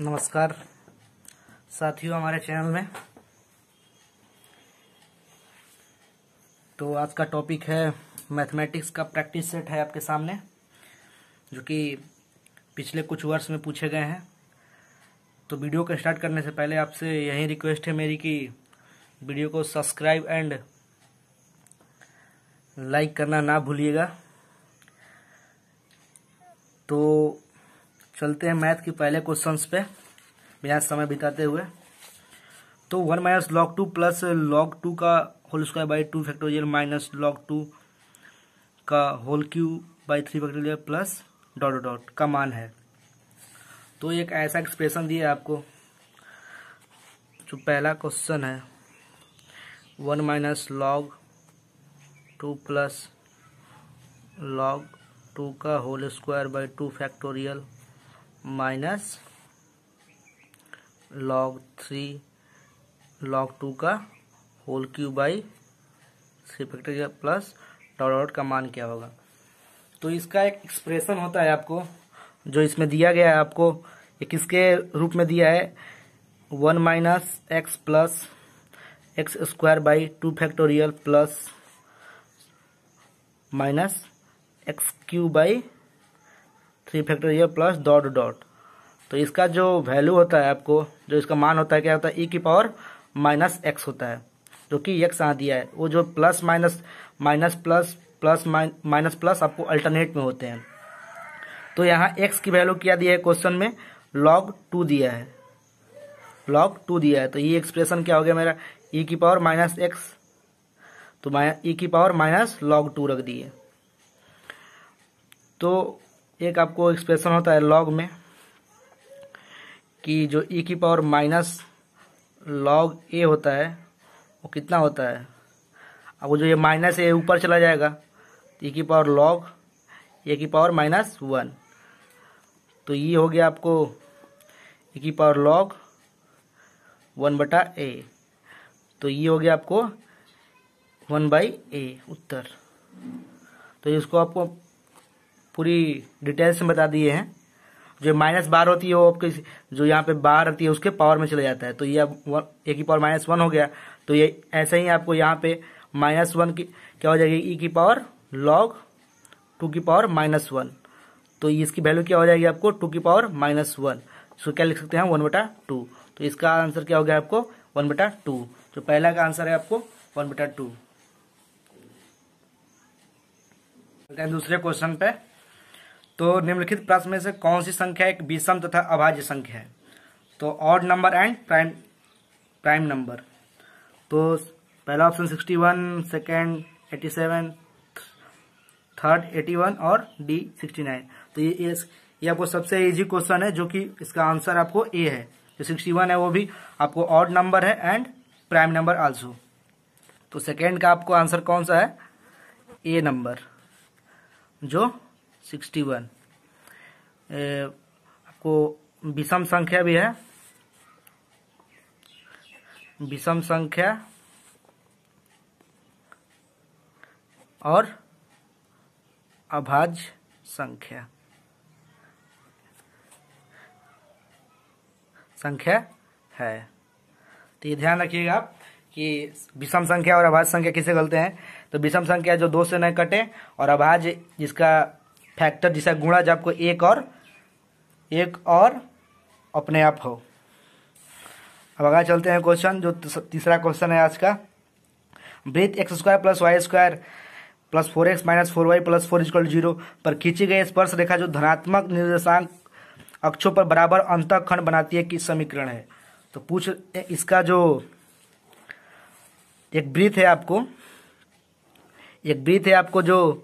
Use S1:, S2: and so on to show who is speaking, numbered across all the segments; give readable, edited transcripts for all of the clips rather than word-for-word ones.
S1: नमस्कार साथियों हमारे चैनल में। तो आज का टॉपिक है मैथमेटिक्स का प्रैक्टिस सेट है आपके सामने, जो कि पिछले कुछ वर्ष में पूछे गए हैं। तो वीडियो को स्टार्ट करने से पहले आपसे यही रिक्वेस्ट है मेरी कि वीडियो को सब्सक्राइब एंड लाइक करना ना भूलिएगा। तो चलते हैं मैथ की पहले क्वेश्चंस पे बिना समय बिताते हुए। तो 1 माइनस log 2 प्लस log 2 का whole square by 2 factorial minus log 2 का whole cube by 3 factorial plus dot dot dot का मान है। तो एक ऐसा एक्सप्रेशन दिया है आपको। जो पहला क्वेश्चन है 1 माइनस log 2 प्लस log 2 का whole square by 2 factorial minus log 3 log 2 का whole cube by 3 factorial plus dot dot का मान क्या होगा। तो इसका एक एक्सप्रेशन होता है आपको, जो इसमें दिया गया है आपको एक इसके रूप में दिया है 1 minus x plus x square by 2 factorial plus minus x cube by 3 factorial plus dot dot. तो इसका जो वैल्यू होता है आपको, जो इसका मान होता है क्या होता है, e की पावर माइनस एक्स होता है, जो कि एक्स यहाँ दिया है। वो जो plus minus minus plus plus minus plus आपको अल्टरनेट में होते हैं। तो यहाँ x की वैल्यू क्या दिया है क्वेश्चन में, log 2 दिया है, log 2 दिया है। तो ये एक्सप्रेशन क्या हो गया मेरा, e की पावर माइनस एक्स, तो e की पावर माइनस log 2 रख दिए। तो एक आपको एक्सप्रेशन होता है log में कि जो e की पावर माइनस log a होता है वो कितना होता है। अब वो जो ये माइनस ए ऊपर चला जाएगा तो e की पावर log a की पावर माइनस 1। तो ये हो गया आपको e की पावर log 1/a। तो ये हो गया आपको 1/a उत्तर। तो इसको आपको पूरी डिटेल्स में बता दिए हैं। जो माइनस बार होती है वो आपके जो यहाँ पे बार होती है उसके पावर में चला जाता है। तो ये अब ए की पावर माइनस 1 हो गया। तो ये ऐसे ही आपको यहाँ पे माइनस 1 की क्या हो जाएगी, e की पावर log 2 की पावर माइनस 1। तो इसकी वैल्यू क्या हो जाएगी आपको 2 की पावर माइनस 1। इसको क्या लिख सकते हैं 1/2। तो इसका आंसर क्या हो गया आपको 1/2। जो पहला का आंसर है आपको 1/2। दूसरे क्वेश्चन पे। तो निम्नलिखित प्रश्न में से कौन सी संख्या एक विषम तथा अभाज्य संख्या है। तो odd number and prime number. तो पहला ऑप्शन 61, सेकेंड 87, थर्ड 81 और डी 69। तो ये आपको सबसे इजी क्वेश्चन है, जो कि इसका आंसर आपको ए है। जो 61 है वो भी आपको ऑड नंबर है एंड प्राइम नंबर आल्सो। तो सेकेंड का आपको आंसर कौन सा है, ए नंबर जो 61। आपको विषम संख्या भी है, विषम संख्या और अभाज्य संख्या है। तो ये ध्यान रखिएगा आप कि विषम संख्या और अभाज्य संख्या किसे बोलते हैं। तो विषम संख्या जो 2 से न कटे, और अभाज्य जिसका फैक्टर जिसका गुणा जब आपको एक और अपने आप हो। अब आगे चलते हैं क्वेश्चन, जो तीसरा क्वेश्चन है आज का। वृत्त X square plus Y square plus 4x minus 4y plus 4 = 0 पर खींची गई स्पर्श रेखा जो धनात्मक निर्देशांक अक्षों पर बराबर अंतःखंड बनाती है किस समीकरण है। तो पूछ इसका जो एक वृत्त है आपको जो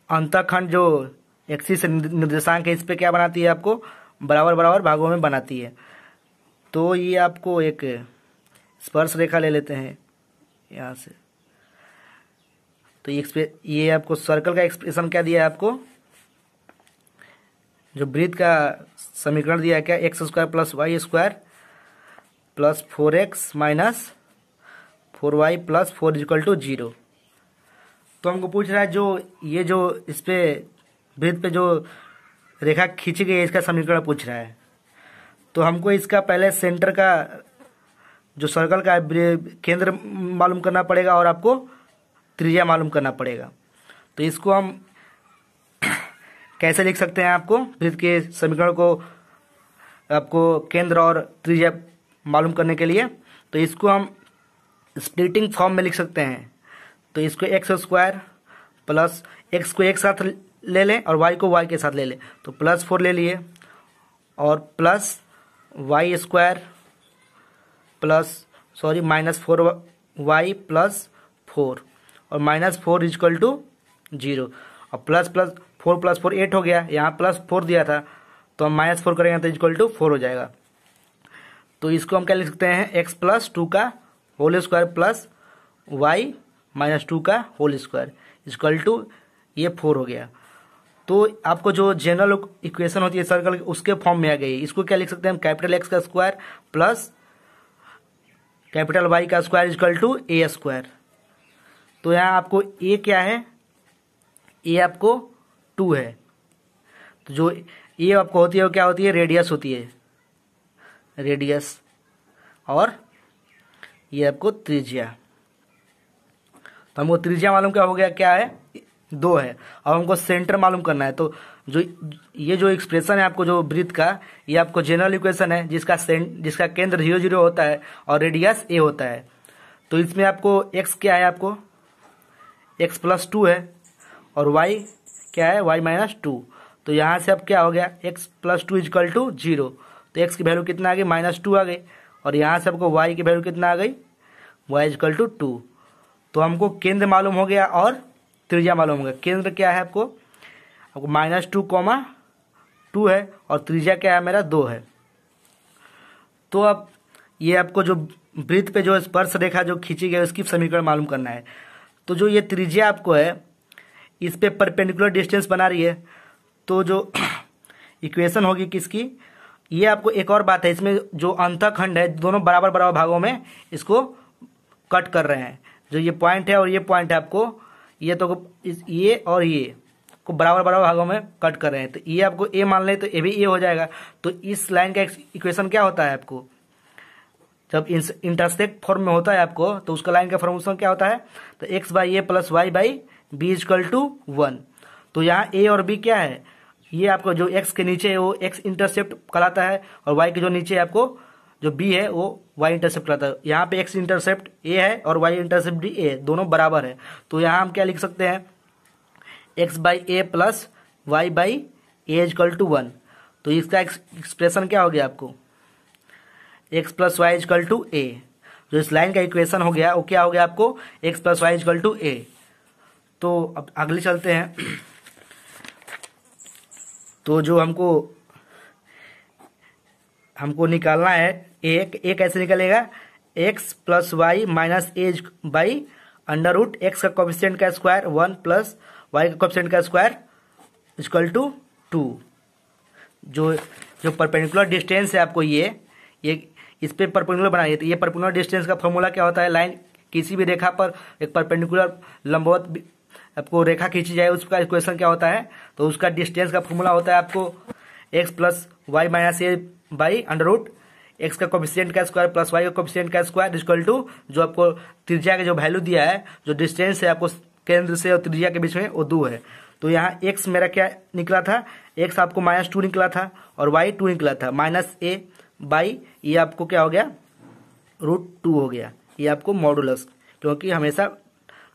S1: अंतःखंड जो एक्सिस निर्देशांक है इस पे क्या बनाती है, आपको बराबर बराबर भागों में बनाती है। तो ये आपको एक स्पर्श रेखा ले लेते हैं यहाँ से। तो ये आपको सर्कल का एक्सप्रेशन क्या दिया है, आपको जो वृत्त का समीकरण दिया है क्या, X square plus Y square plus 4x minus 4y plus 4 = 0। तो हमको पूछ रहा है जो ये जो इस पे वृत्त पे जो रेखा खींची गई है, इसका समीकरण पूछ रहा है। तो हमको इसका पहले सेंटर का जो सर्कल का केंद्र मालूम करना पड़ेगा और आपको त्रिज्या मालूम करना पड़ेगा। तो इसको हम कैसे लिख सकते हैं, आपको वृत्त के समीकरण को आपको केंद्र और त्रिज्या मालूम करने के लिए, तो इसको हम स्प्लिटिंग फॉर्म में लिख सकते हैं। तो इसको एक्स स्क्वायर प्लस एक्स को एक साथ ले लें और वाई को वाई के साथ ले लें, तो +4 ले लिए और plus Y square plus -4y plus 4 और -4 इजकल टू 0 और प्लस 4 + 4 8 हो गया। यहाँ +4 दिया था तो हम -4 करेंगे तो इजकल टू 4 हो जाएगा। तो इसको हम क्या लिख सकते हैं, x + 2 का होल स्क्वायर प्लस y - 2 का होल स्क्वायर इजकल टू ये 4 हो गया। तो आपको जो जनरल इक्वेशन होती है सर्कल की उसके फॉर्म में आ गई। इसको क्या लिख सकते हैं हम, कैपिटल X का स्क्वायर प्लस कैपिटल Y का square equal to a square. तो यहाँ आपको a क्या है, a आपको 2 है। तो जो a आपको होती है वो क्या होती है, रेडियस होती है, रेडियस, और ये आपको त्रिज्या। तो हमको त्रिज्या मालूम क्या हो गया, क्या है, 2 है। और हमको सेंटर मालूम करना है। तो ये जो एक्सप्रेशन है आपको जो वृत्त का, ये आपको जनरल इक्वेशन है जिसका केंद्र 0 0 होता है और रेडियस a होता है। तो इसमें आपको x क्या है, आपको x + 2 है और y क्या है, y - 2। तो यहाँ से अब क्या हो गया, x + 2 इजकल टू 0। तो x की वैल्यू कितना आ गई, -2 आ गई। और यहाँ से आपको y की वैल्यू कितना आ गई, y इजकल टू 2। तो हमको केंद्र मालूम हो गया और त्रिज्या मालूम हो गया। केंद्र क्या है आपको -2, 2 है और त्रिज्या क्या है मेरा 2 है। तो अब ये आपको जो वृत्त पे जो स्पर्श रेखा जो खींची गई उसकी समीकरण मालूम करना है। तो जो ये त्रिज्या आपको है इस पे परपेंडिकुलर डिस्टेंस बना रही है। तो जो इक्वेशन होगी किसकी, ये आपको एक और बात है, इसमें जो अंतःखंड है दोनों बराबर बराबर भागों में इसको कट कर रहे हैं। जो ये पॉइंट है और ये पॉइंट है आपको, ये तो ये और ये को बराबर बराबर भागों में कट कर रहे हैं। तो ये आपको a मान ले तो ये भी a हो जाएगा। तो इस लाइन का इक्वेशन क्या होता है, आपको जब इंटरसेक्ट फॉर्म में होता है आपको तो उसका लाइन का फॉर्मूला क्या होता है, तो x/a + y/b इजकल टू 1। तो यहाँ a और b क्या है, ये आपको जो x के नीचे है वो x इंटरसेप्ट कहलाता है और y के जो नीचे आपको जो b है वो y इंटरसेप्ट कहलाता है। यहाँ पे x इंटरसेप्ट a है और y इंटरसेप्ट भी a, दोनों बराबर है। तो यहाँ हम क्या लिख सकते हैं, x/a + y/a इजकल टू 1। तो इसका एक्सप्रेशन क्या हो गया आपको, x + y equal to a। जो इस लाइन का इक्वेशन हो गया वो क्या हो गया आपको, x + y equal to a। तो अब अगले चलते हैं। तो जो हमको निकालना है a कैसे निकलेगा, x + y - a √x का कोएफिशिएंट का स्क्वायर 1 + y का कोएफिशिएंट का स्क्वायर इजकल टू 2। जो परपेंडिकुलर डिस्टेंस है आपको ये इस पे परपेंडिकुलर बनाइए। तो ये परपेंडिकुलर डिस्टेंस का फॉर्मूला क्या होता है, लाइन किसी भी रेखा पर एक परपेंडिकुलर लंबवत आपको रेखा खींची जाए उसका इक्वेशन क्या होता है, तो उसका डिस्टेंस का फॉर्मूला होता है आपको x + y - a √x का कोएफिशिएंट का स्क्वायर प्लस y का कोएफिशिएंट का स्क्वायर इजकल टू जो आपको त्रिज्या का जो वैल्यू दिया है, जो डिस्टेंस है आपको केंद्र से और त्रिज्या के बीच में वो 2 है। तो यहाँ x मेरा क्या निकला था, x आपको -2 निकला था और y 2 निकला था, -a/, ये आपको क्या हो गया, √2 हो गया। ये आपको मॉडुलस, क्योंकि हमेशा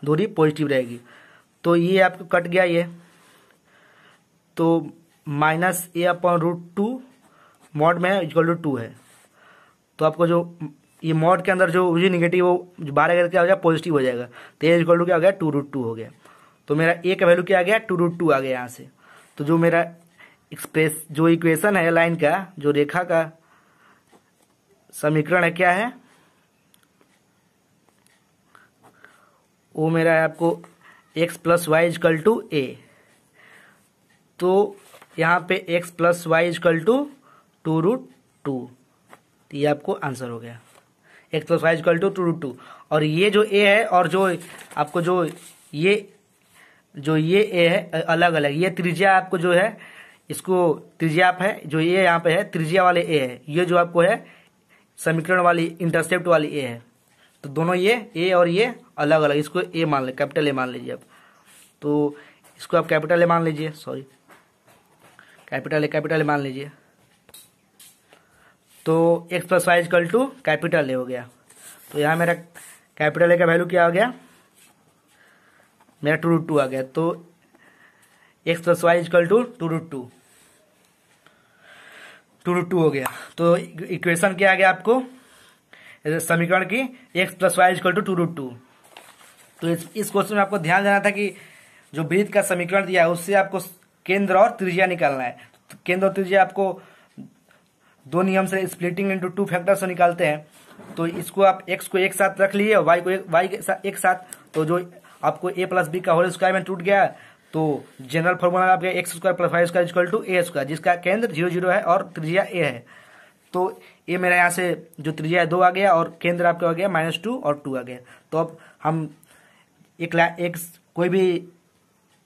S1: दूरी पॉजिटिव रहेगी। तो ये आपको कट गया ये, तो -a/√2 मॉड में इक्वल टू 2 है। तो आपको जो ये मॉड के अंदर जो निगेटिव वो बाहर अगर क्या हो जाएगा, पॉजिटिव हो जाएगा। तो ये इक्वल टू क्या हो गया, 2√2 हो गया। तो मेरा a का वैल्यू क्या आ गया, 2√2 आ गया यहाँ से। तो जो मेरा जो इक्वेशन है लाइन का, जो रेखा का समीकरण है क्या है, वो मेरा है आपको x + y equal to a। तो यहाँ पे x + y इजकल टू 2√2। ये आपको आंसर हो गया, x + y इजकल टू 2√2। और ये जो a है और जो आपको जो ये a है अलग अलग, ये त्रिज्या आपको जो है इसको त्रिज्या आप है जो ये यहाँ पे है त्रिज्या वाले ए है, ये जो आपको है समीकरण वाली इंटरसेप्ट वाली ए है। तो दोनों ये ए और ये अलग अलग, इसको ए मान ले, कैपिटल ए मान लीजिए आप। तो इसको आप कैपिटल ए मान लीजिए, सॉरी कैपिटल ए मान लीजिए। तो x plus y equal to capital A हो गया। तो यहाँ मेरा कैपिटल ए का वैल्यू क्या आ गया, मेरा 2√2 आ गया। तो x plus y equal to 2√2 हो गया। तो इक्वेशन क्या आ गया आपको समीकरण की, x plus y equal to 2√2। तो इस क्वेश्चन में आपको ध्यान देना था कि जो वृत्त का समीकरण दिया है उससे आपको केंद्र और त्रिज्या निकालना है। तो केंद्र और त्रिज्या आपको दो नियम से स्प्लिटिंग इनटू 2 फैक्टर से निकालते हैं। तो इसको आप x को एक साथ रख लिए, y को एक साथ। तो जो आपको a प्लस बी का होल स्क्वायर में टूट गया, तो जनरल फॉर्मूला आपके x square plus Y square equal to a square, जिसका केंद्र 0 0 है और त्रिज्या a है। तो ये मेरा यहाँ से जो त्रिज्या 2 आ गया और केंद्र आपका हो गया -2 और 2 आ गया। तो अब हम एक कोई भी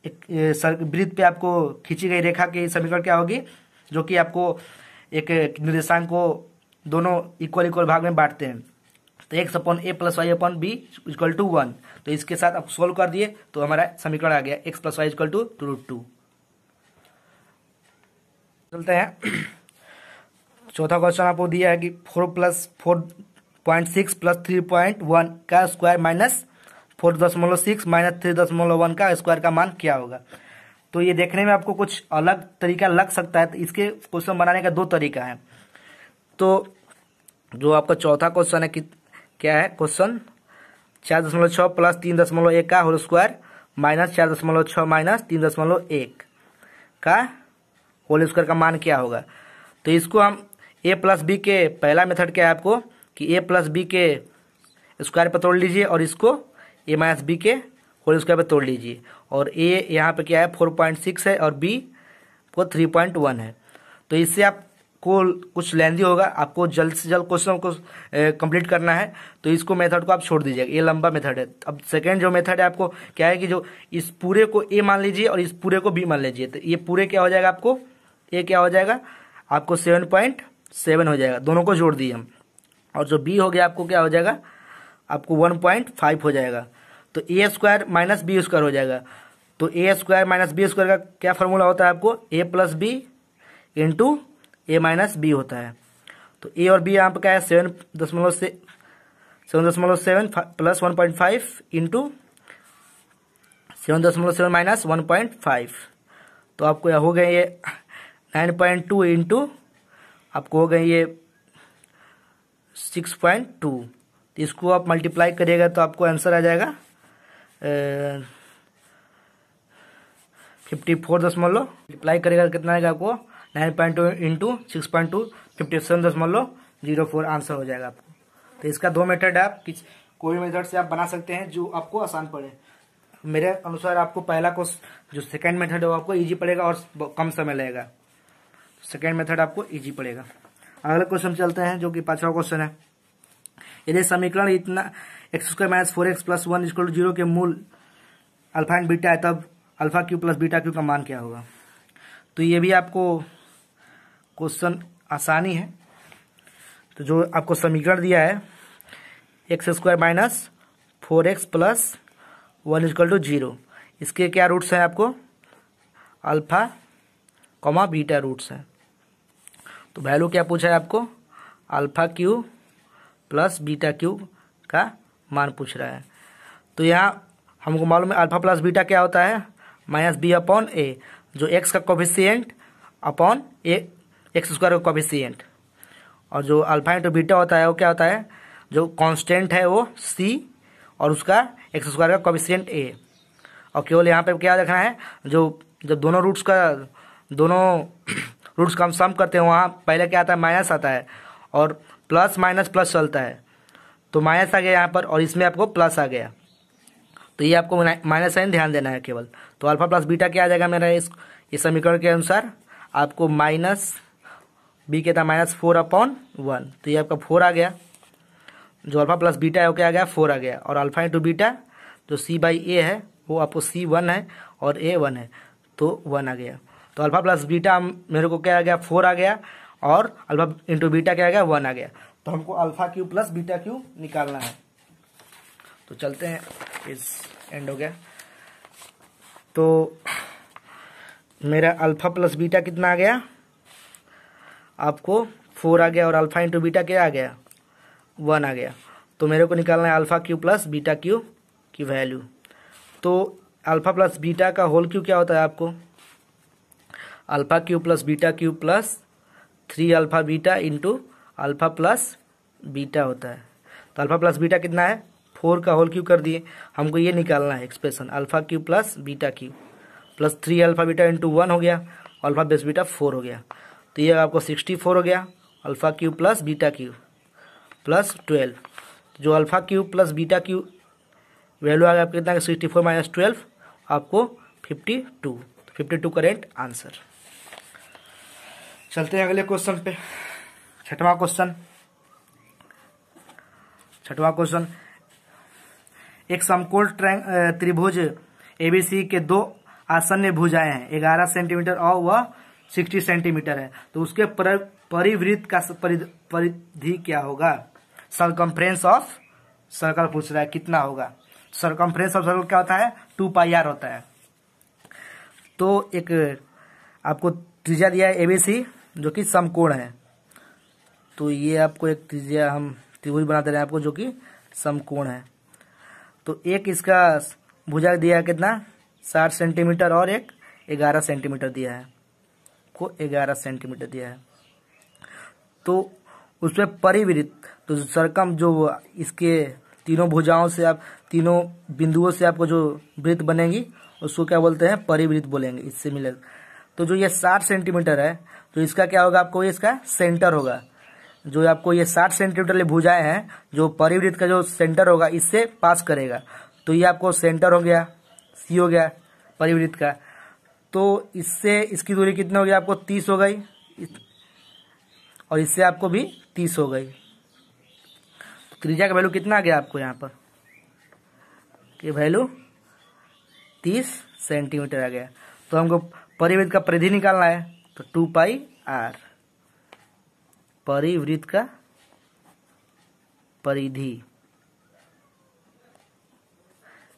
S1: वृत्त पे आपको खींची गई रेखा की समीकरण क्या होगी, जो कि आपको एक निर्देशांक को दोनों इक्वल भाग में बांटते हैं। तो x upon a plus y upon b equal to 1। तो इसके साथ आप सोल्व कर दिए तो हमारा समीकरण आ गया x plus y equal to 2√2। चलते हैं चौथा क्वेश्चन आपको दिया है कि 4 प्लस 4.6 प्लस 3.1 का स्क्वायर माइनस 4.6 माइनस 3.1 का स्क्वायर का मान क्या होगा। तो ये देखने में आपको कुछ अलग तरीका लग सकता है। तो इसके क्वेश्चन बनाने का दो तरीका है। तो जो आपका चौथा क्वेश्चन है कि क्या है क्वेश्चन 4.6 प्लस 3.1 का होल स्क्वायर माइनस 4.6 माइनस 3.1 का होल स्क्वायर का मान क्या होगा। तो इसको हम a प्लस बी के पहला मेथड क्या है आपको कि a प्लस बी के स्क्वायर पर तोड़ लीजिए और इसको a माइनस बी के होल स्क्वायर पर तोड़ लीजिए। और a यहाँ पे क्या है 4.6 है और b को 3.1 है। तो इससे आपको कुछ लेंदी होगा, आपको जल्द से जल्द क्वेश्चन को कंप्लीट करना है। तो इसको मेथड को आप छोड़ दीजिएगा, ये लंबा मेथड है। अब सेकेंड जो मेथड है आपको क्या है कि जो इस पूरे को a मान लीजिए और इस पूरे को b मान लीजिए। तो ये पूरे क्या हो जाएगा आपको a क्या हो जाएगा आपको 7.7 हो जाएगा, दोनों को जोड़ दिए हम। और जो b हो गया आपको क्या हो जाएगा आपको 1.5 हो जाएगा। तो a square minus b square हो जाएगा। तो a square minus b square का क्या फॉर्मूला होता है आपको a plus b into a minus b होता है। तो a और b यहाँ पर क्या है 7.7 प्लस 1.5 इंटू 7.7 माइनस 1.5। तो आपको यह हो गए ये 9.2 इंटू आपको हो गए ये 6.2। तो इसको आप मल्टीप्लाई करिएगा तो आपको आंसर आ जाएगा 54 मल्टीप्लाई करेगा कितना आएगा आपको 9.2 इंटू 6.2 57.04 आंसर हो जाएगा आपको। तो इसका दो मेथड है, आप कोई मेथड से आप बना सकते हैं जो आपको आसान पड़े। मेरे अनुसार आपको पहला को जो सेकंड मेथड है वो आपको इजी पड़ेगा और कम समय लगेगा। सेकंड मेथड आपको इजी पड़ेगा। अगला क्वेश्चन चलते हैं जो कि पांचवा क्वेश्चन है। यदि समीकरण इतना x square minus 4x plus 1 equal to 0 के मूल अल्फा एंड बीटा है, तब alpha Q plus beta q का मान क्या होगा। तो ये भी आपको क्वेश्चन आसानी है। तो जो आपको समीकरण दिया है x square minus 4x plus 1 equal to 0, इसके क्या रूट्स हैं आपको अल्फा कॉमा बीटा रूट्स हैं। तो वैल्यू क्या पूछा है आपको alpha Q plus beta q का मान पूछ रहा है। तो यहाँ हमको मालूम है अल्फा प्लस बीटा क्या होता है माइनस बी अपॉन ए, जो एक्स का कोफिशिएंट अपॉन ए एक्स स्क्वायर का कोफिशिएंट, और जो अल्फा इंटू बीटा होता है वो क्या होता है जो कांस्टेंट है वो सी और उसका एक्स स्क्वायर का कोफिशिएंट ए। और केवल यहाँ पे क्या रखना है जो जब दोनों रूट्स का हम सम करते हैं वहाँ पहले क्या आता है माइनस आता है और प्लस माइनस प्लस चलता है। तो माइनस आ गया यहाँ पर और इसमें आपको प्लस आ गया। तो ये आपको माइनस साइन ध्यान देना है केवल। तो अल्फा प्लस बीटा क्या आ जाएगा मेरा इस समीकरण के अनुसार आपको माइनस बी के था माइनस 4 अपॉन 1। तो ये आपका 4 आ गया। जो अल्फा प्लस बीटा है वो क्या आ गया 4 आ गया। और अल्फा इंटू बीटा जो c बाई ए है वो आपको c 1 है और a 1 है तो 1 आ गया। तो अल्फा प्लस बीटा मेरे को क्या आ गया 4 आ गया, और अल्फा इंटू बीटा क्या आ गया 1 आ गया। तो हमको alpha Q plus beta Q निकालना है। तो चलते हैं, इस एंड हो गया। तो मेरा अल्फा प्लस बीटा कितना आ गया आपको 4 आ गया, और अल्फा इंटू बीटा क्या आ गया 1 आ गया। तो मेरे को निकालना है alpha Q plus beta Q की वैल्यू। तो अल्फा प्लस बीटा का होल क्यू क्या होता है आपको, alpha Q plus beta Q plus 3 alpha beta into alpha plus beta होता है। तो अल्फा प्लस बीटा कितना है 4 का होल क्यू कर दिए, हमको ये निकालना है expression alpha Q plus beta Q plus 3 alpha beta into 1 हो गया, अल्फा प्लस बीटा 4 हो गया। तो ये आपको 64 हो गया, alpha Q plus beta Q plus 12। जो alpha Q plus beta Q value आ गया आपको कितना, 64 माइनस 12 आपको 52 करेक्ट आंसर। चलते हैं अगले क्वेश्चन पे। छठवां क्वेश्चन, एक समकोण त्रिभुज एबीसी के दो आसन्न भुजाएं हैं, 11 सेंटीमीटर और वह 60 सेंटीमीटर है। तो उसके परिवृत्त का परिधि क्या होगा, सरकमफ्रेंस ऑफ सर्कल पूछ रहा है कितना होगा। सरकमफ्रेंस ऑफ सर्कल क्या होता है 2πr होता है। तो एक आपको त्रिज्या दिया है एबीसी जो कि समकोण है, तो ये आपको एक त्रिज्या हम त्रिभुज बना दे रहे हैं आपको जो कि समकोण है। तो एक इसका भुजा दिया है कितना 60 सेंटीमीटर और एक 11 सेंटीमीटर दिया है, को 11 सेंटीमीटर दिया है। तो उसमें परिवृत्त, तो सरकम जो इसके तीनों भुजाओं से आप तीनों बिंदुओं से आपको जो वृत्त बनेगी उसको क्या बोलते हैं परिवृत्त बोलेंगे, इससे मिलेगा। तो जो ये 60 सेंटीमीटर है तो इसका क्या होगा आपको, इसका सेंटर होगा। जो आपको ये 60 सेंटीमीटर वाली भुजाएं हैं जो परिवृत्त का जो सेंटर होगा इससे पास करेगा, तो ये आपको सेंटर हो गया, सी हो गया परिवृत्त का। तो इससे इसकी दूरी कितनी हो गई आपको 30 हो गई, और इससे आपको भी 30 हो गई। त्रिज्या का वैल्यू कितना आ गया आपको यहाँ पर, कि वैल्यू 30 सेंटीमीटर आ गया। तो हमको परिवृत्त का परिधि निकालना है, तो 2πr परिवृत्त का परिधि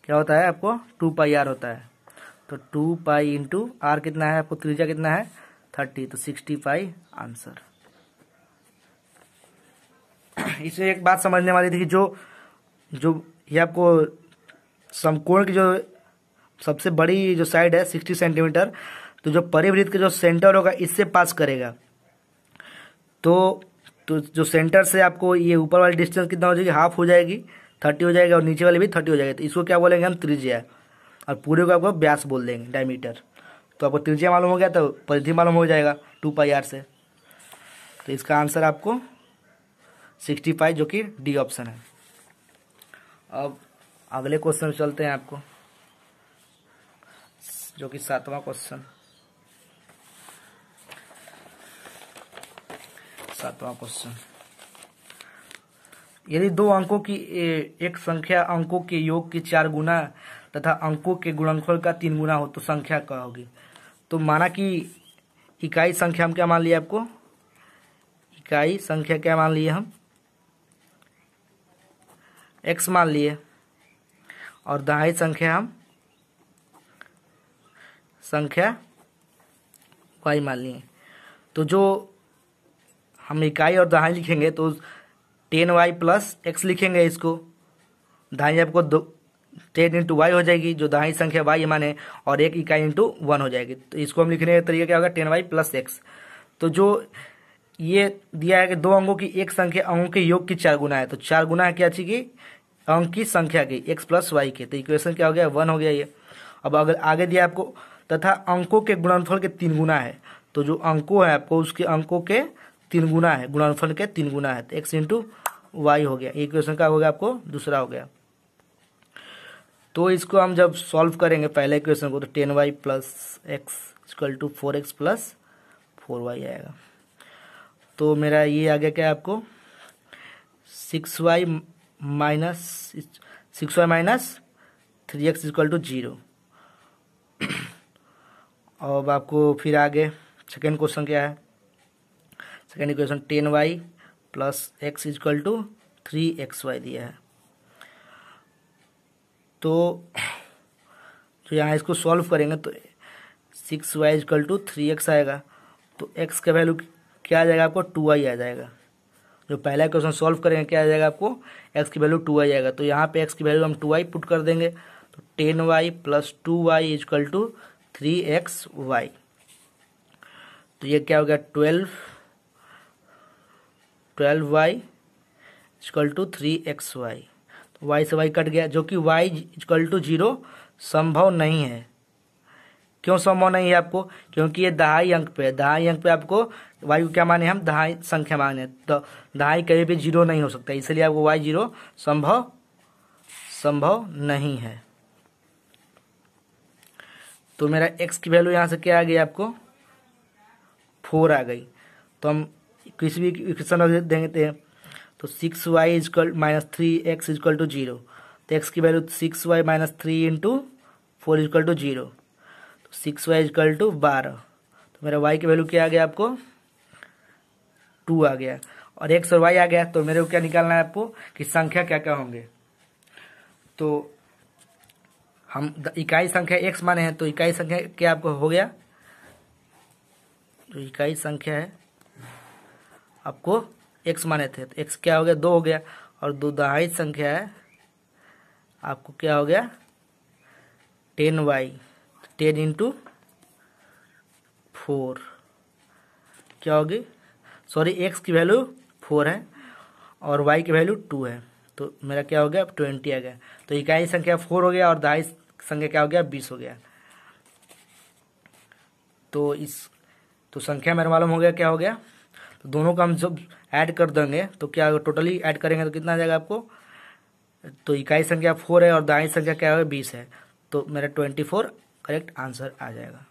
S1: क्या होता है आपको 2πr होता है। तो 2π इंटू आर कितना है आपको, त्रिज्या कितना है 30, तो 65 आंसर। इसमें एक बात समझने वाली थी कि जो ये आपको समकोण की जो सबसे बड़ी जो साइड है 60 सेंटीमीटर, तो जो परिवृत्त का जो सेंटर होगा इससे पास करेगा। तो जो सेंटर से आपको ये ऊपर वाली डिस्टेंस कितना हो जाएगी, हाफ हो जाएगी 30 हो जाएगा, और नीचे वाली भी 30 हो जाएगी। तो इसको क्या बोलेंगे हम त्रिज्या, और पूरे को आपको व्यास बोल देंगे डायमीटर। तो आपको त्रिज्या मालूम हो गया तो परिधि मालूम हो जाएगा 2πr से। तो इसका आंसर आपको 65 जो कि डी ऑप्शन है। अब अगले क्वेश्चन में चलते हैं आपको, जो कि 7वां क्वेश्चन। यदि दो अंकों की एक संख्या अंकों के योग की 4 गुना तथा अंकों के गुणनफल का 3 गुना हो तो संख्या क्या होगी। तो माना कि इकाई संख्या हम क्या मान लिए आपको, इकाई संख्या क्या मान लिए हम x मान लिए, और दहाई संख्या हम संख्या y मान लिए। तो जो हम इकाई और दहाई लिखेंगे तो 10y प्लस x लिखेंगे, इसको दहाई आपको 10 इंटू वाई हो जाएगी, जो दहाई संख्या y माने, और एक इकाई इंटू 1 हो जाएगी। तो इसको हम लिखने का तरीका क्या होगा 10y प्लस x। तो जो ये दिया है कि दो अंकों की एक संख्या अंकों के योग की 4 गुना है, तो 4 गुना है क्या चीज की अंक की संख्या की x प्लस वाई के, तो इक्वेशन क्या हो गया 1 हो गया ये। अब अगर आगे दिया आपको तथा अंकों के गुणनफल के 3 गुना है, तो जो अंकों है आपको उसके अंकों के 3 गुना है, गुणनफल के 3 गुना है, तो x इंटू वाई हो गया। इक्वेशन का हो गया आपको दूसरा हो गया। तो इसको हम जब सॉल्व करेंगे पहले इक्वेशन को, तो 10y plus x equal to 4x plus 4y आएगा। तो मेरा ये आ गया क्या आपको 6y minus 3x equal to 0, अब आपको फिर आगे सेकेंड क्वेश्चन क्या है, second equation 10y plus x equal to 3xy दिया है। तो जो यहाँ इसको सॉल्व करेंगे तो 6y इजकल टू 3x आएगा। तो x का वैल्यू क्या आ जाएगा आपको, 2y आ जाएगा। जो पहला क्वेश्चन सॉल्व करेंगे क्या आ जाएगा आपको, x की वैल्यू 2y आएगा। तो यहाँ पे x की वैल्यू हम 2y पुट कर देंगे। तो 10y plus 2y is equal to 3xy। तो ये क्या हो गया, 12y इजकल टू 3xy। तो y से y कट गया, जो कि y इजकल टू 0 संभव नहीं है। क्यों संभव नहीं है आपको, क्योंकि ये दहाई अंक पे है। दहाई अंक पे आपको y को क्या माने हम, दहाई संख्या माने। तो दहाई कहीं भी 0 नहीं हो सकता, इसलिए आपको y 0 संभव नहीं है। तो मेरा x की वैल्यू यहाँ से क्या आ गई आपको, 4 आ गई। तो हम किसी भी इक्वेशन रख देंगे तो 6y is equal minus 3x is equal to 0। तो x की value 6y minus 3 into 4 equal to 0। तो 6y इजकल टू 12। तो मेरा y की वैल्यू क्या आ गया आपको, 2 आ गया। और x और y आ गया। तो मेरे को क्या निकालना है आपको कि संख्या क्या क्या होंगे। तो हम इकाई संख्या x माने हैं, तो इकाई संख्या क्या आपको हो गया, जो इकाई संख्या है आपको x माने थे तो x क्या हो गया, 2 हो गया। और दो दहाई संख्या है आपको क्या हो गया, 10y, 10 इंटू 4 क्या होगी, सॉरी x की वैल्यू 4 है और y की वैल्यू 2 है। तो मेरा क्या हो गया, 20 आ गया। तो इकाई संख्या 4 हो गया और दहाई संख्या क्या हो गया, 20 हो गया। तो संख्या मेरा मालूम हो गया क्या हो गया। तो दोनों का हम जब ऐड कर देंगे तो क्या होगा, टोटली ऐड करेंगे तो कितना आ जाएगा आपको। तो इकाई संख्या 4 है और दहाई संख्या क्या है, 20 है। तो मेरा 24 करेक्ट आंसर आ जाएगा।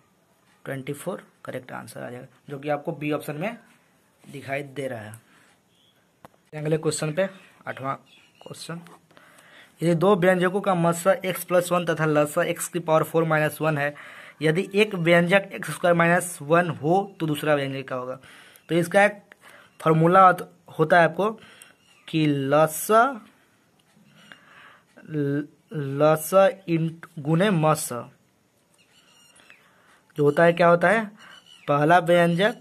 S1: 24 करेक्ट आंसर आ जाएगा, जो कि आपको बी ऑप्शन में दिखाई दे रहा है। अगले क्वेश्चन पे 8वां क्वेश्चन, यदि दो व्यंजकों का मत्स्य x प्लस 1 तथा लसा x की पावर 4 माइनस 1 है, यदि एक व्यंजक x स्क्वायर माइनस 1 हो तो दूसरा व्यंजक क्या होगा। तो इसका एक फॉर्मूला होता है आपको कि लसा गुने मत्स्य जो होता है क्या होता है, पहला व्यंजक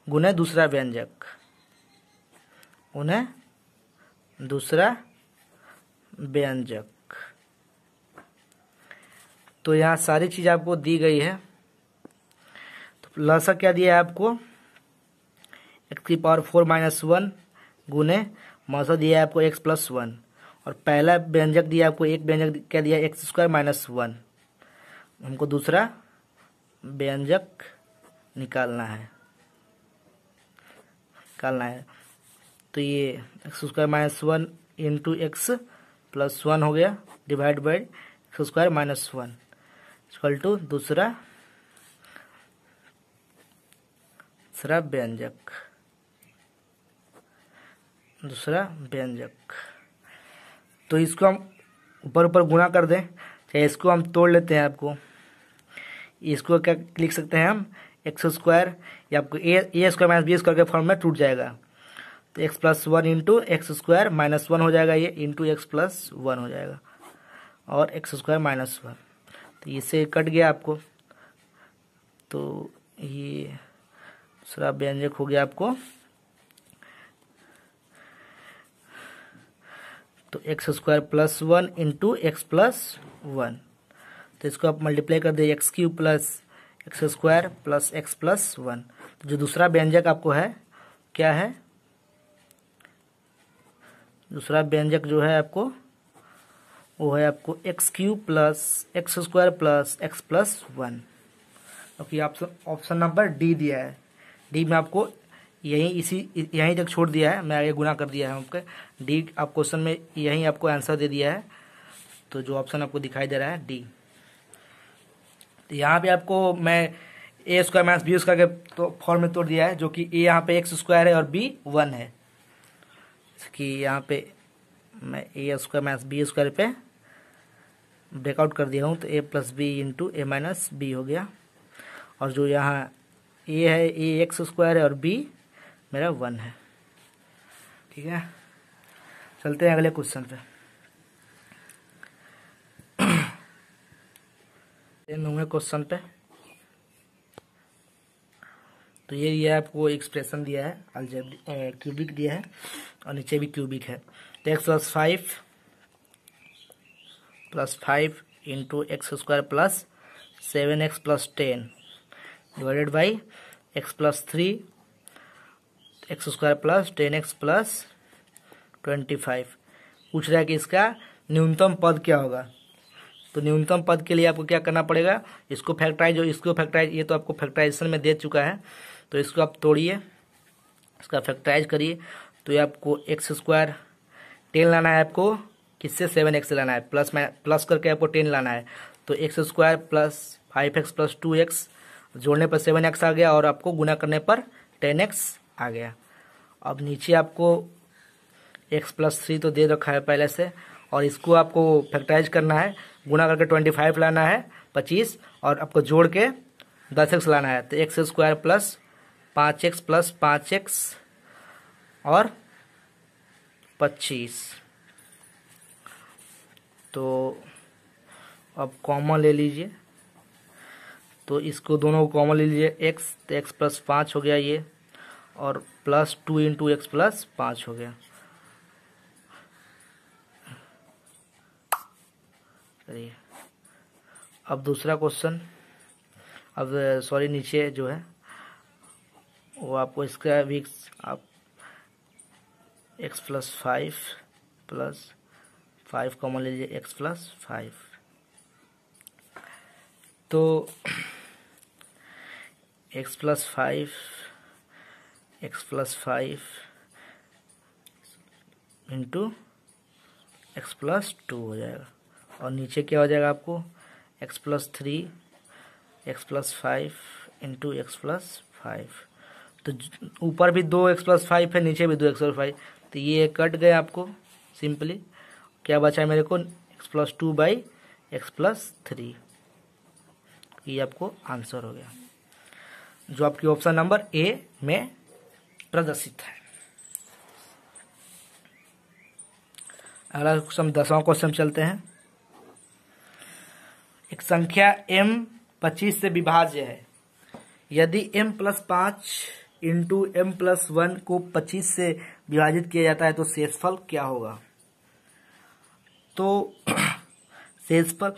S1: गुने दूसरा व्यंजक उन्हें दूसरा व्यंजक। तो यहाँ सारी चीज आपको दी गई है। तो लसा क्या दिया है आपको, x की पावर 4 माइनस 1 गुने मौसा दिया है आपको x प्लस 1। और पहला व्यंजक दिया आपको, एक व्यंजक क्या दिया, एक्स स्क्वायर माइनस 1। हमको दूसरा व्यंजक निकालना है। तो ये x square minus 1 into x plus 1 हो गया, divide by x square minus 1 equal to दूसरा व्यंजक। तो इसको हम ऊपर ऊपर गुणा कर दें, चाहे इसको हम तोड़ लेते हैं। आपको इसको क्या लिख सकते हैं हम, एक्स स्क्वायर, या आपको ए स्क्वायर माइनस बी स्क्वायर के फॉर्म में टूट जाएगा। तो x plus 1 into x square minus 1 हो जाएगा, ये इंटू एक्स प्लस 1 हो जाएगा और एक्स स्क्वायर माइनस 1। तो इससे कट गया आपको। तो ये दूसरा व्यंजक हो गया आपको। तो x square plus 1 into x plus 1। तो इसको आप मल्टीप्लाई कर दे, x cube plus x square plus x plus 1। तो जो दूसरा व्यंजक आपको है क्या है, दूसरा व्यंजक जो है आपको वो है आपको x cube plus x square plus x plus 1। क्योंकि ऑप्शन नंबर डी दिया है, डी में आपको यहीं तक छोड़ दिया है, मैं आगे गुना कर दिया है आपके। डी आप क्वेश्चन में यहीं आपको आंसर दे दिया है। तो जो ऑप्शन आपको दिखाई दे रहा है डी। तो यहाँ पे आपको मैं ए स्क्वायर माइनस बी स्क्वायर के तो फॉर्म में तोड़ दिया है, जो कि ए यहाँ पे एक्स स्क्वायर है और बी 1 है। कि यहाँ पे मैं ए स्क्वायर माइनस बी स्क्वायर पे ब्रेकआउट कर दिया हूँ, तो ए plus b into a minus B हो गया। और जो यहाँ ए है ए एक्स स्क्वायर है और बी मेरा 1 है। ठीक है, चलते हैं अगले क्वेश्चन पे। 9वें क्वेश्चन पे तो ये आपको एक्सप्रेशन दिया है, अलजेब्रिक क्यूबिक दिया है और नीचे भी क्यूबिक है। तो x plus five into x square plus 7x plus 10 divided by x plus 3 x square plus 10x plus 25। पूछ रहा है कि इसका न्यूनतम पद क्या होगा। तो न्यूनतम पद के लिए आपको क्या करना पड़ेगा, इसको फैक्टराइज और इसको फैक्टराइज, ये तो आपको फैक्टराइजेशन में दे चुका है, तो इसको आप तोड़िए, इसका फैक्टराइज करिए। तो ये आपको एक्स स्क्वायर 10 लाना है, आपको किससे 7x से लाना है, प्लस करके आपको 10 लाना है। तो x square plus 5x plus 2x जोड़ने पर 7x आ गया और आपको गुना करने पर 10x आ गया। अब नीचे आपको x प्लस 3 तो दे रखा है पहले से, और इसको आपको फैक्टराइज करना है, गुना करके 25 लाना है 25, और आपको जोड़ के 10x लाना है। तो x square plus 5x plus 5x और 25। तो अब कॉमन ले लीजिए, तो इसको दोनों को कॉमन ले लीजिए, x तो x प्लस 5 हो गया ये, और प्लस 2 इंटू एक्स प्लस 5 हो गया। चलिए अब दूसरा क्वेश्चन, अब सॉरी नीचे जो है वो आपको इसका भी आप x प्लस 5 कॉमन ले लीजिए, x प्लस 5। तो x plus 5 into x plus 2 हो जाएगा, और नीचे क्या हो जाएगा आपको x plus 3 x plus 5 into x plus 5। तो ऊपर भी 2x प्लस 5 है, नीचे भी 2x प्लस 5, तो ये कट गए आपको। सिंपली क्या बचा है मेरे को, x plus 2 by x plus 3। ये आपको आंसर हो गया, जो आपकी ऑप्शन नंबर ए में प्रदर्शित है। अगला क्वेश्चन 10वां क्वेश्चन चलते हैं। एक संख्या m 25 से विभाज्य है, यदि m plus 5 into m plus 1 को 25 से विभाजित किया जाता है तो शेषफल क्या होगा। तो शेषफल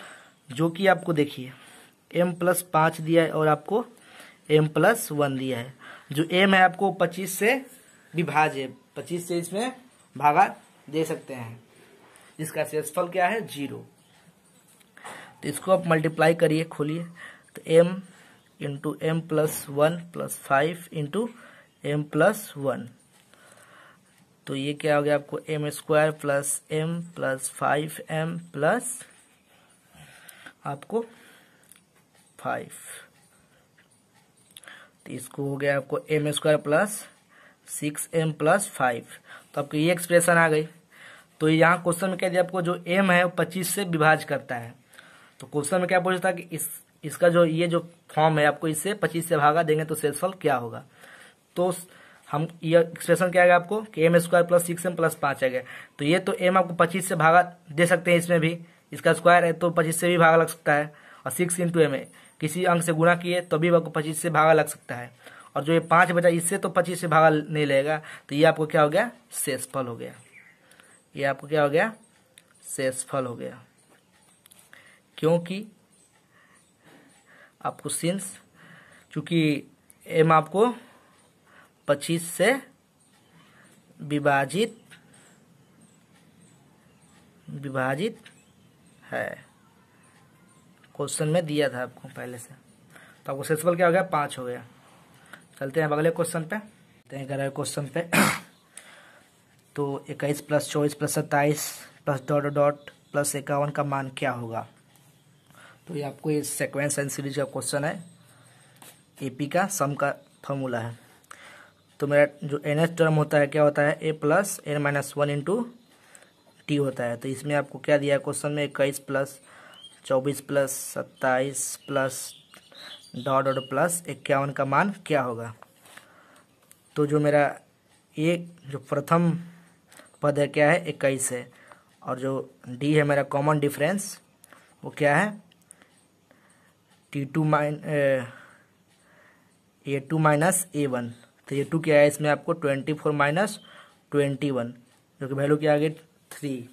S1: जो कि आपको देखिए m प्लस 5 दिया है और आपको m प्लस 1 दिया है। जो m है आपको 25 से विभाज्य, 25 से इसमें भागा दे सकते हैं, जिसका शेषफल क्या है 0। तो इसको आप मल्टीप्लाई करिए, खोलिए, तो m into m plus 1 plus 5 into m plus 1। तो ये क्या हो गया आपको m square plus m plus 5m plus आपको 5। तो इसको हो गया आपको m square plus 6m plus 5। तो आपको ये एक्सप्रेशन आ गई। तो यहाँ क्वेश्चन में क्या दिया आपको, जो m है वो 25 से विभाज्य करता है। तो क्वेश्चन में क्या पूछता है कि इसका जो ये जो फॉर्म है, आपको इससे 25 से भागा देंगे तो शेषफल क्या होगा। तो हम ये एक्सप्रेशन क्या आएगा आपको कि m square plus 6m plus 5 आ गया। तो ये तो m आपको 25 से भागा दे सकते हैं, इसमें भी इसका स्क्वायर है तो 25 से भी भागा लग सकता है, और 6 इंटू एम किसी अंक से गुणा किए तो भी आपको 25 से भागा लग सकता है, और जो ये 5 बचा इससे तो 25 से भागा नहीं लगेगा। तो ये आपको क्या हो गया, शेषफल हो गया। ये आपको क्या हो गया, शेषफल हो गया, क्योंकि आपको सिंस चूंकि m आपको 25 से विभाजित है, क्वेश्चन में दिया था आपको पहले से। तो आपको शेषफल क्या हो गया, 5 हो गया। चलते हैं अगले क्वेश्चन पे, 11वें क्वेश्चन पे। तो 21 plus 24 plus 27 plus dot dot plus 51 का मान क्या होगा। तो ये आपको ये सीक्वेंस एंड सीरीज का क्वेश्चन है, एपी का सम का फॉर्मूला है। तो मेरा जो nth टर्म होता है क्या होता है, a plus n minus 1 into T होता है। तो इसमें आपको क्या दिया है क्वेश्चन में, 21 plus 24 plus 27 plus dot dot plus 51 का मान क्या होगा। तो जो मेरा एक जो प्रथम पद है क्या है, 21 है, और जो डी है मेरा कॉमन डिफरेंस वो क्या है, A2 माइनस A1। तो A2 क्या है इसमें आपको 24 माइनस 21, जो कि वैल्यू क्या आ गई 3।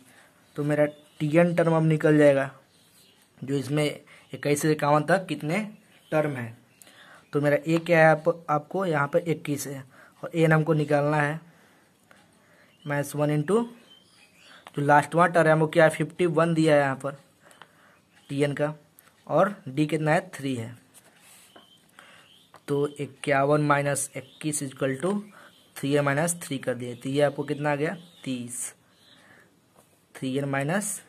S1: तो मेरा Tn टर्म अब निकल जाएगा, जो इसमें 21 से 51 तक कितने टर्म है। तो मेरा ए क्या है, आपको यहाँ पर 21 है, और एन हमको निकालना है -1 इंटू जो लास्ट वन टर्म है वो क्या है 51 दिया है यहाँ पर Tn का, और डी कितना है 3 है। तो 51 minus 21 is equal to 3n minus 3 कर दिए। तो ये आपको कितना आ गया 30, 3n माइनस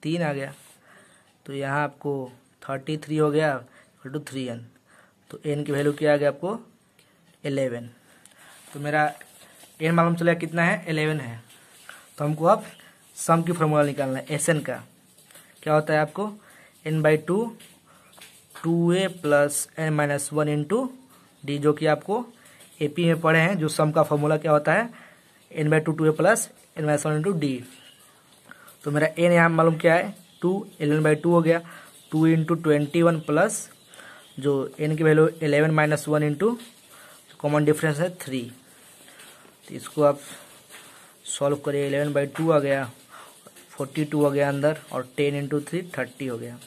S1: 3 आ गया। तो यहाँ आपको 33 हो गया इक्वल टू 3n। तो n की वैल्यू क्या आ गया आपको 11। तो मेरा n मालूम चला कितना है 11 है। तो हमको अब सम की फॉर्मूला निकालना है Sn का। क्या होता है आपको n/2 2a plus n minus 1 into D, जो कि आपको एपी में पढ़े हैं। जो सम का फॉर्मूला क्या होता है n/2 2a plus n minus 1 into D. तो मेरा n यहाँ मालूम क्या है 2, 11/2 हो गया, 2 इंटू 21 प्लस जो n की value 11 minus 1 into common difference है 3। तो इसको आप सॉल्व करिए, 11/2 आ गया, 42 हो गया अंदर, और 10 इंटू 3 30 हो गया।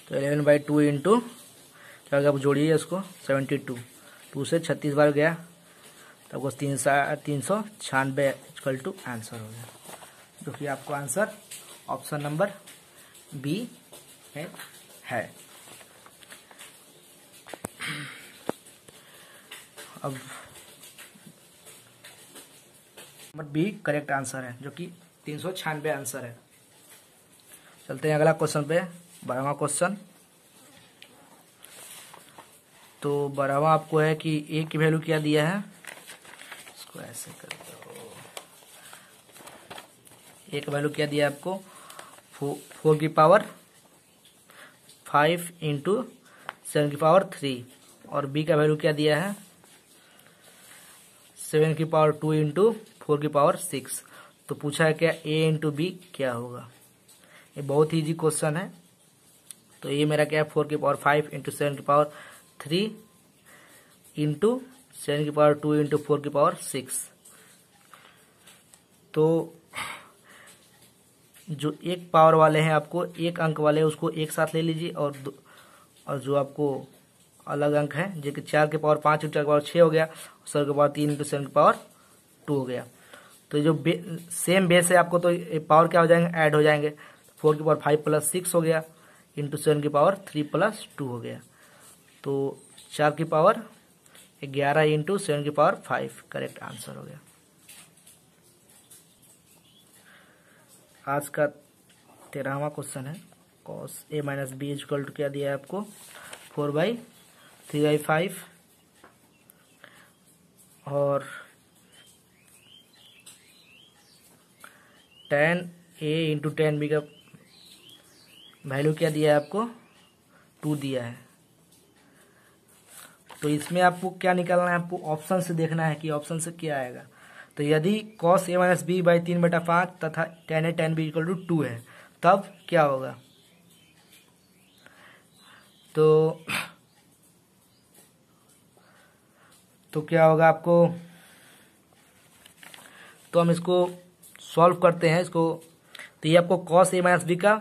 S1: तो 11/2 इंटू क्या होगा, आप जोड़िए इसको 72, 2 से 36 बार गया, तो आपको 396 इक्वल टू आंसर हो गया, जो कि आपको आंसर ऑप्शन नंबर बी है। अब नंबर बी करेक्ट आंसर है, जो कि 396 आंसर है। चलते हैं अगला क्वेश्चन पे, 12वां क्वेश्चन। तो 12वां आपको है कि ए की वैल्यू क्या दिया है, इसको ऐसे कर दो। ए का वैल्यू क्या दिया है आपको 4 की पावर 5 इंटू 7 की पावर 3, और बी का वैल्यू क्या दिया है 7 की पावर 2 इंटू 4 की पावर 6। तो पूछा है क्या ए इंटू बी क्या होगा। ये बहुत ही इजी क्वेश्चन है। तो ये मेरा क्या है 4 की पावर 5 इंटू 7 की पावर 3 इंटू 7 की पावर 2 इंटू 4 की पावर 6। तो जो एक पावर वाले हैं आपको एक अंक वाले हैं उसको एक साथ ले लीजिए, और जो आपको अलग अंक है जो कि 4 की पावर 5 इंटू 4 की पावर 6 हो गया, 7 की पावर 3 इंटू 7 की पावर 2 हो गया। तो जो सेम बेस है आपको, तो पावर क्या हो जाएंगे ऐड हो जाएंगे। 4 की पावर 5 प्लस 6 हो गया इंटू 7 की पावर 3 प्लस 2 हो गया। तो 4 की पावर 11 इंटू 7 की पावर 5 करेक्ट आंसर हो गया। आज का 13वां क्वेश्चन है, cos a minus b equal to क्या दिया है आपको 4/3/5, और tan a इंटू tan b का वैल्यू क्या दिया है आपको 2 दिया है। तो इसमें आपको क्या निकालना है, आपको ऑप्शन से देखना है कि ऑप्शन से क्या आएगा। तो यदि cos a minus b by 3/5 तथा tan a tan b equal to 2 है, तब क्या होगा। तो क्या होगा आपको, तो हम इसको सॉल्व करते हैं इसको। तो ये आपको cos a माइनस बी का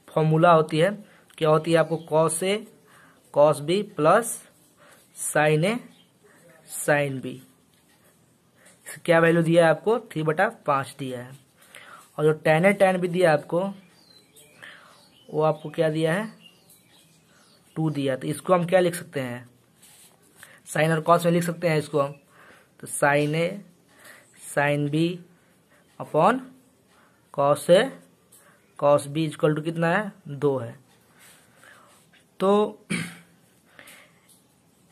S1: फॉर्मूला होती है, क्या होती है आपको cos a cos b plus sin a sin b। क्या वैल्यू दिया है आपको 3/5 दिया है, और जो tan a tan b दिया है आपको वो आपको क्या दिया है 2 दिया। तो इसको हम क्या लिख सकते हैं साइन और कॉस में लिख सकते हैं इसको हम। तो sine a sine b upon cos a cos b equal to कितना है 2 है। तो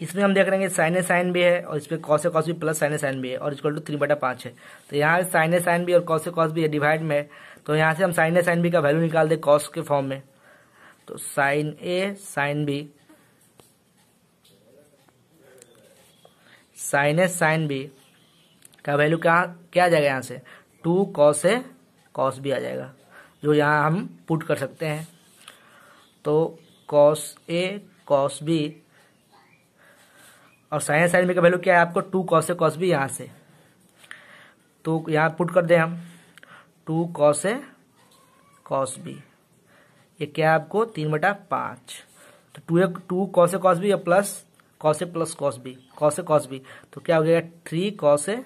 S1: इसमें हम देख रहे हैं साइन ए साइन भी है और इसमें कॉस ए कॉस भी प्लस साइन ए साइन भी है और इक्वल टू 3/5 है। तो यहाँ साइन ए साइन भी और कॉस ए कॉस भी है डिवाइड में है। तो यहाँ से हम साइन ए साइन बी का वैल्यू निकाल दे कॉस के फॉर्म में। तो साइन ए साइन बी, साइन ए साइन बी का वैल्यू क्या आ जाएगा, यहाँ से 2 कॉस ए कॉस बी आ जाएगा, जो यहाँ हम पुट कर सकते हैं। तो कॉस ए कॉस बी और साइन ए साइन बी का वैल्यू क्या है आपको 2 कॉस ए कॉस बी, यहाँ से तो यहाँ पुट कर दे हम 2 कॉस ए कॉस बी, ये क्या है आपको 3/5। तो 2 कॉस ए कॉस बी या plus cos B, cos a cos B, तो क्या हो गया 3 कॉस ए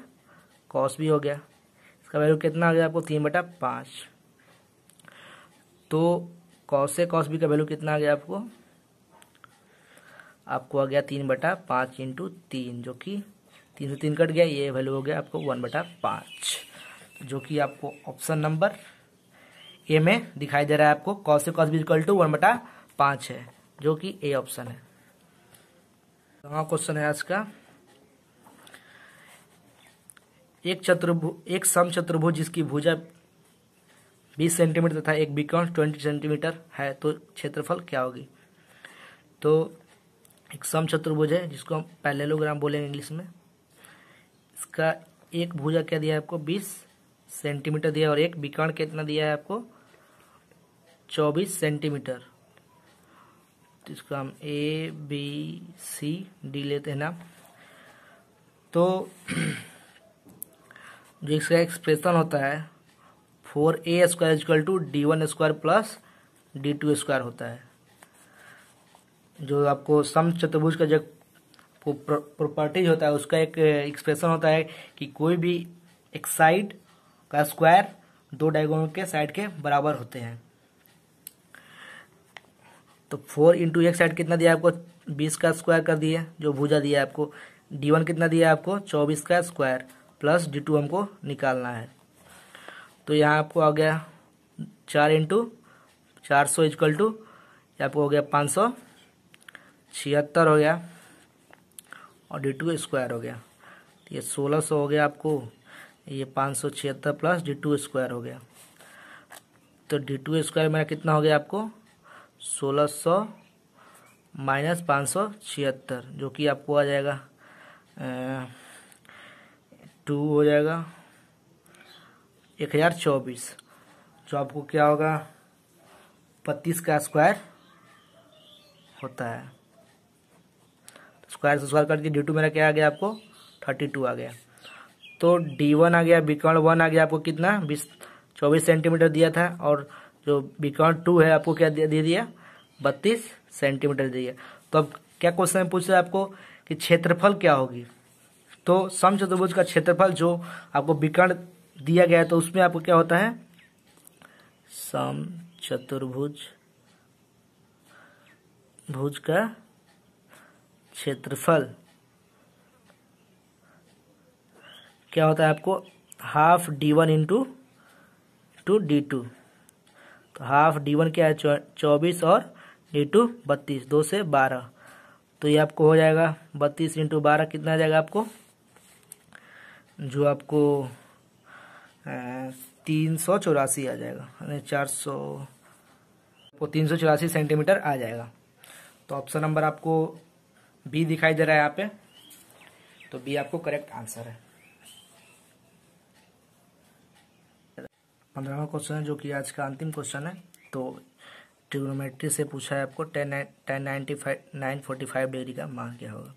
S1: कॉस बी हो गया। इसका वैल्यू कितना आ गया आपको 3/5। तो कॉस ए कॉस बी का वैल्यू कितना आ गया आपको आ गया 3/5 इंटू 3, जो कि 3 से 3 कट गया, ये वैल्यू हो गया आपको 1/5, जो कि आपको ऑप्शन नंबर ए में दिखाई दे रहा है। आपको cos a cos b equal to 1/5 है, जो कि ए ऑप्शन है। क्वेश्चन है आज का, एक समचतुर्भुज जिसकी भुजा 20 सेंटीमीटर तथा एक विकर्ण 20 सेंटीमीटर है, तो क्षेत्रफल क्या होगी। तो एक समचतुर्भुज है जिसको हम पैरेललोग्राम बोलेंगे इंग्लिश में। इसका एक भुजा क्या दिया है आपको 20 सेंटीमीटर दिया और एक विकर्ण कितना दिया है आपको 24 सेंटीमीटर। तो इसको हम ए बी सी डी लेते हैं ना। तो जो इसका एक्सप्रेशन होता है 4a² equal to d1² plus d2² होता है। जो आपको समचतुर्भुज का जो प्रॉपर्टीज होता है उसका एक एक्सप्रेशन होता है कि कोई भी एक साइड का स्क्वायर 2 डायगोनल के साइड के बराबर होते हैं। तो 4 इंटू एक साइड कितना दिया आपको 20 का स्क्वायर कर दिए, जो भुजा दिया है आपको। d1 कितना दिया है आपको 24 का स्क्वायर प्लस d2 हमको निकालना है। तो यहाँ आपको आ गया 4 इंटू 400 इक्वल टू आपको हो गया 576 हो गया और d2² हो गया। तो ये 1600 हो गया आपको, ये 576 प्लस d2² हो गया। तो d2² मेरा कितना हो गया आपको 1600 माइनस 576, जो कि आपको आ जाएगा 2 हो जाएगा 1024, जो आपको क्या होगा 32 का स्क्वायर होता है। स्क्वायर से स्क्वायर करके d2 मेरा क्या आ गया आपको 32 आ गया। तो d1 आ गया, विकर्ण 1 आ गया आपको कितना 24 सेंटीमीटर दिया था और जो विकर्ण 2 है आपको क्या दे दिया 32 सेंटीमीटर दिया। तो अब क्या क्वेश्चन पूछ रहा है आपको कि क्षेत्रफल क्या होगी। तो समचतुर्भुज का क्षेत्रफल जो आपको विकर्ण दिया गया है तो उसमें आपको क्या होता है समचतुर्भुज का क्षेत्रफल क्या होता है आपको हाफ d1 इंटू d2। तो हाफ d1 क्या है 24 और d2 32, 2 से 12। तो ये आपको हो जाएगा 32 इंटू 12 कितना आ जाएगा आपको, जो आपको 384 आ जाएगा, 384 सेंटीमीटर आ जाएगा। तो ऑप्शन नंबर आपको बी दिखाई दे रहा है यहाँ पे, तो बी आपको करेक्ट आंसर है। 15वां क्वेश्चन है जो कि आज का अंतिम क्वेश्चन है। तो ट्रिग्नोमेट्री से पूछा है आपको 945 डिग्री का मान क्या होगा।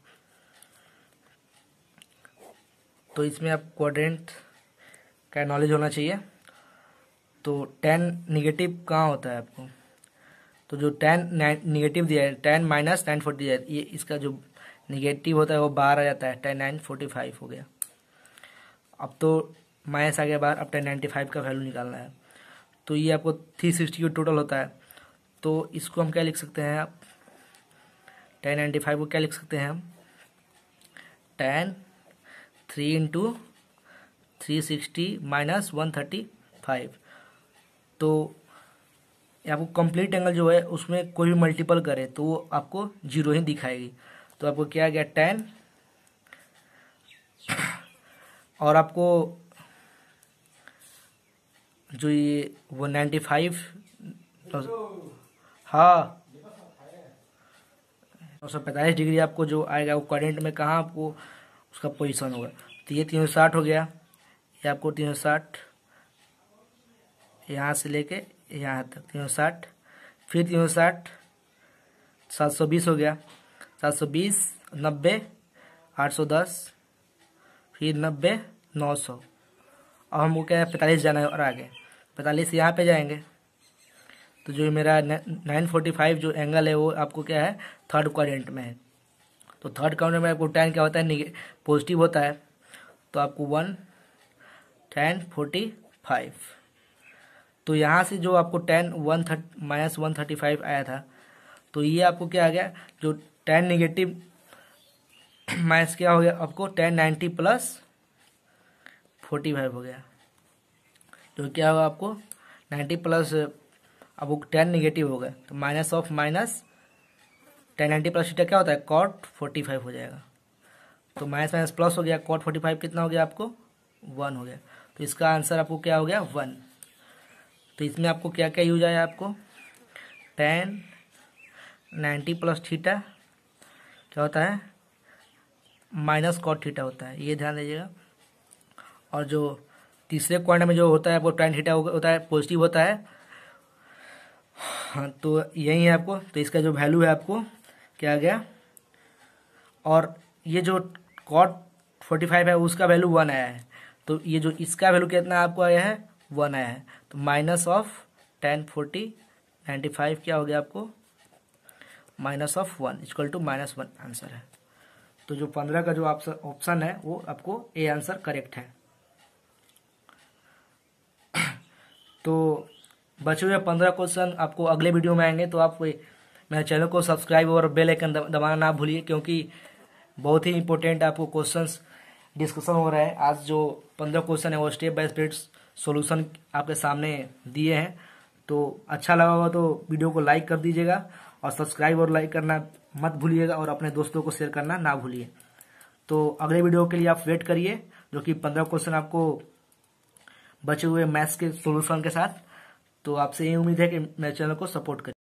S1: तो इसमें आप क्वाड्रेंट का नॉलेज होना चाहिए। तो tan निगेटिव कहाँ होता है आपको, तो जो tan निगेटिव दिया है tan माइनस 940 ये इसका जो निगेटिव होता है वो बाहर आ जाता है, tan 945 हो गया। अब तो माइनस आ गया बाहर, अब tan 95 का वैल्यू निकालना है। तो ये आपको 360 का टोटल होता है। तो इसको हम क्या लिख सकते हैं, आप tan 95 को क्या लिख सकते हैं हम tan 3 इंटू 360 माइनस 135। तो आपको कंप्लीट एंगल जो है उसमें कोई भी मल्टीपल करे तो वो आपको 0 ही दिखाएगी। तो तो आपको क्या आ गया 10, और आपको जो ये वो 95, हाँ 945 डिग्री आपको जो आएगा वो क्वाड्रेंट में कहाँ आपको उसका पोजीशन होगा। तो ये 360 हो गया, ये आपको 360 यहाँ से लेके यहाँ तक 360, फिर 360 720 हो गया, 720 90 810, फिर 90 900, और हमको क्या है 45 जाना है और आगे 45 यहाँ पे जाएंगे। तो जो मेरा 945 जो एंगल है वो आपको क्या है थर्ड क्वाड्रेंट में है। तो थर्ड क्वाड्रेंट में आपको tan क्या होता है पॉजिटिव होता है, तो आपको 1 tan 45। तो यहाँ से जो आपको tan -135 आया था, तो ये आपको क्या आ गया जो tan नेगेटिव माइनस क्या हो गया आपको tan 90 + 45 हो गया। तो क्या होगा आपको 90 प्लस अब वो tan नेगेटिव हो गया, तो minus of minus tan 90 + theta क्या होता है cot 45 हो जाएगा। तो माइनस माइनस प्लस हो गया, cot 45 कितना हो गया आपको 1 हो गया। तो इसका आंसर आपको क्या हो गया 1। तो इसमें आपको क्या क्या यूज आया आपको tan 90 + थीटा क्या होता है माइनस cot थीटा होता है, ये ध्यान दीजिएगा। और जो तीसरे क्वाड्रेंट में जो होता है वो tan थीटा होता है पॉजिटिव होता है। हाँ तो यही है आपको, तो इसका जो वैल्यू है आपको क्या आ गया, और ये जो cot 45 है उसका वैल्यू 1 आया है। तो ये जो इसका वैल्यू कितना आपको आया है 1 आया है। तो माइनस ऑफ tan 95 क्या हो गया आपको minus of 1 equal to -1 answer है। तो जो 15 का जो ऑप्शन है वो आपको ए आंसर करेक्ट है। तो बचे हुए 15 क्वेश्चन आपको अगले वीडियो में आएंगे, तो आप मेरे चैनल को सब्सक्राइब और बेल आइकन दबाना ना भूलिए, क्योंकि बहुत ही इंपॉर्टेंट आपको क्वेश्चंस डिस्कशन हो रहा है। आज जो 15 क्वेश्चन है वो स्टेप बाय स्टेप सॉल्यूशन आपके सामने दिए हैं। तो अच्छा लगा होगा तो वीडियो को लाइक कर दीजिएगा, और सब्सक्राइब और लाइक करना मत भूलिएगा, और अपने दोस्तों को शेयर करना ना भूलिए। तो अगले वीडियो के लिए आप वेट करिए, जो कि 15 क्वेश्चन आपको बचे हुए मैथ्स के सॉल्यूशन के साथ। तो आपसे ये उम्मीद है कि मेरे चैनल को सपोर्ट करें।